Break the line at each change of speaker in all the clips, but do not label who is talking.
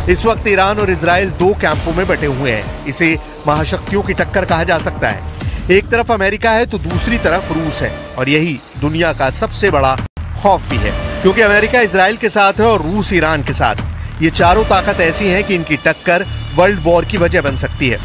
इस वक्त ईरान और इजराइल दो कैंपों में बटे हुए हैं। इसे महाशक्तियों की टक्कर कहा जा सकता है। एक तरफ अमेरिका है तो दूसरी तरफ रूस है, और यही दुनिया का सबसे बड़ा खौफ भी है, क्योंकि अमेरिका इजराइल के साथ है और रूस ईरान के साथ। ये चारों ताकत ऐसी हैं कि इनकी टक्कर वर्ल्ड वॉर की वजह बन सकती है।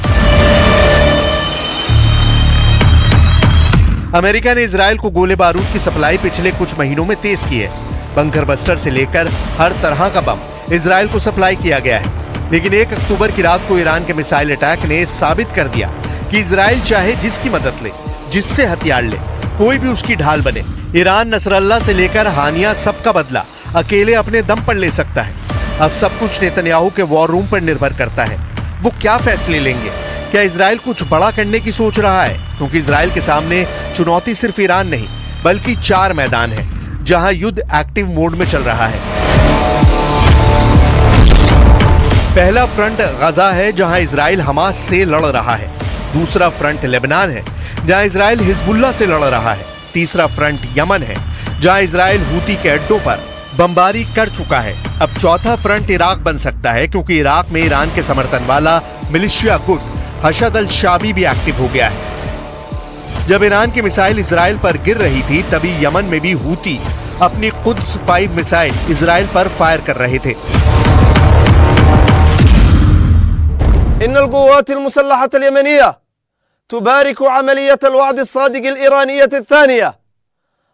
अमेरिका ने इजराइल को गोले बारूद की सप्लाई पिछले कुछ महीनों में तेज की है। बंकर बस्टर से लेकर हर तरह का बम इजराइल को सप्लाई किया गया है। लेकिन 1 अक्टूबर की रात को ईरान के मिसाइल अटैक ने साबित कर दिया कि इजराइल चाहे जिसकी मदद ले, जिससे हथियार ले, कोई भी उसकी ढाल बने, ईरान नसरल्ला से लेकर हानिया सबका बदला अकेले अपने दम पर ले सकता है। अब सब कुछ नेतन्याहू के वॉर रूम पर निर्भर करता है। वो क्या फैसले लेंगे? क्या इजराइल कुछ बड़ा करने की सोच रहा है? क्योंकि इजराइल के सामने चुनौती सिर्फ ईरान नहीं, बल्कि 4 मैदान है जहां युद्ध एक्टिव मोड में चल रहा है। पहला फ्रंट गजा है, जहां इजराइल हमास से लड़ रहा है। दूसरा फ्रंट लेबनान है, जहां इजराइल हिजबुल्लाह से लड़ रहा है। तीसरा फ्रंट यमन है, जहां इजराइल हूती के अड्डों पर बमबारी कर चुका है। अब चौथा फ्रंट इराक बन सकता है, क्योंकि इराक में ईरान के समर्थन वाला मिलिशिया गुट हशद अल शाबी भी एक्टिव हो गया है। जब ईरान की मिसाइल इजराइल पर गिर रही थी, तभी यमन में भी हूती अपनी कुद्स 5 मिसाइल इजराइल पर फायर कर रहे थे।
इन्नल क़ुव्वात अल-मुसल्लहत अल-यमनिया तुबारिकु अमलियत अल-वअद अस-सादिक अल-ईरानिय्यत अथ-थानिया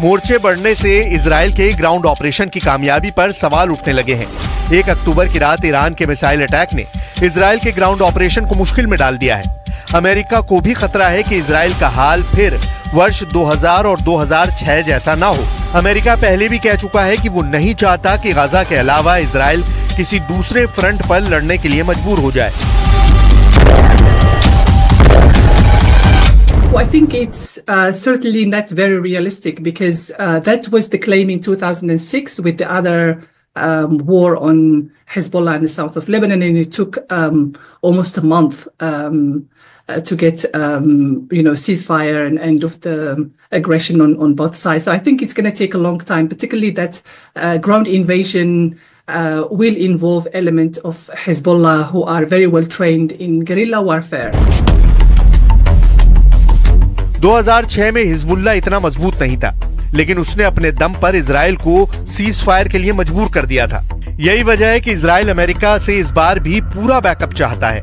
मोर्चे बढ़ने से इजराइल के ग्राउंड ऑपरेशन की कामयाबी पर सवाल उठने लगे हैं। 1 अक्टूबर की रात ईरान के मिसाइल अटैक ने इजराइल के ग्राउंड ऑपरेशन को मुश्किल में डाल दिया है। अमेरिका को भी खतरा है कि इजराइल का हाल फिर वर्ष 2000 और 2006 जैसा ना हो। अमेरिका पहले भी कह चुका है कि वो नहीं चाहता कि गाजा के अलावा इजराइल किसी दूसरे फ्रंट पर लड़ने के लिए मजबूर हो जाए।
Well, I think it's certainly not very realistic because that was the claim in 2006 with the other war on Hezbollah in the south of Lebanon, and it took almost a month to get ceasefire and end of the aggression on both sides. So I think it's going to take a long time, particularly that ground invasion will involve element of Hezbollah who are very well trained in guerrilla warfare.
2006 में Hezbollah इतना मजबूत नहीं था, लेकिन उसने अपने दम पर इजराइल को सीज फायर के लिए मजबूर कर दिया था। यही वजह है कि इजराइल अमेरिका से इस बार भी पूरा बैकअप चाहता है।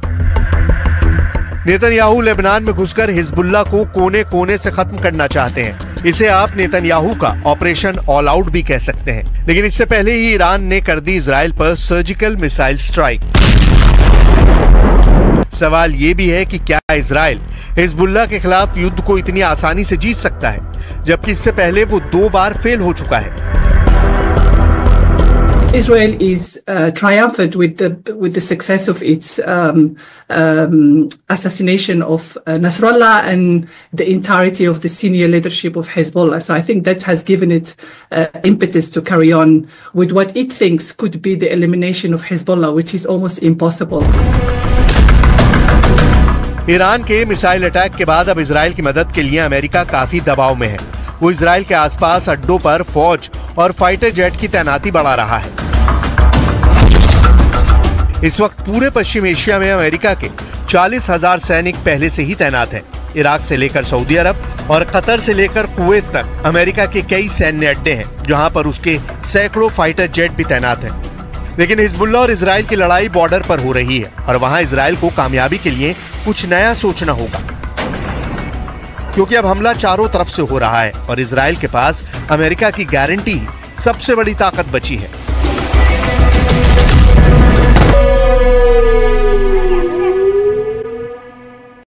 नेतन्याहू लेबनान में घुसकर हिजबुल्लाह को कोने कोने से खत्म करना चाहते हैं। इसे आप नेतन्याहू का ऑपरेशन ऑल आउट भी कह सकते हैं। लेकिन इससे पहले ही ईरान ने कर दी इजराइल पर सर्जिकल मिसाइल स्ट्राइक। सवाल ये भी है कि क्या इजराइल हिजबुल्लाह के खिलाफ युद्ध को इतनी आसानी से जीत सकता है, जबकि इससे पहले वो 2 बार फेल हो चुका है।
Israel is triumphant with the success of its assassination of Nasrallah and the entirety of the senior leadership of Hezbollah. So I think that has given it impetus to carry on with what it thinks could be the elimination of Hezbollah, which is almost impossible.
Iran के missile attack के बाद अब Israel की मदद के लिए America काफी दबाव में है। वो इजराइल के आसपास अड्डों पर फौज और फाइटर जेट की तैनाती बढ़ा रहा है। इस वक्त पूरे पश्चिम एशिया में अमेरिका के 40,000 सैनिक पहले से ही तैनात हैं। इराक से लेकर सऊदी अरब और कतर से लेकर कुवैत तक अमेरिका के कई सैन्य अड्डे हैं, जहां पर उसके सैकड़ों फाइटर जेट भी तैनात हैं। लेकिन हिजबुल्लाह और इजराइल की लड़ाई बॉर्डर पर हो रही है, और वहां इजराइल को कामयाबी के लिए कुछ नया सोचना होगा, क्योंकि अब हमला चारों तरफ से हो रहा है और इजराइल के पास अमेरिका की गारंटी ही सबसे बड़ी ताकत बची है।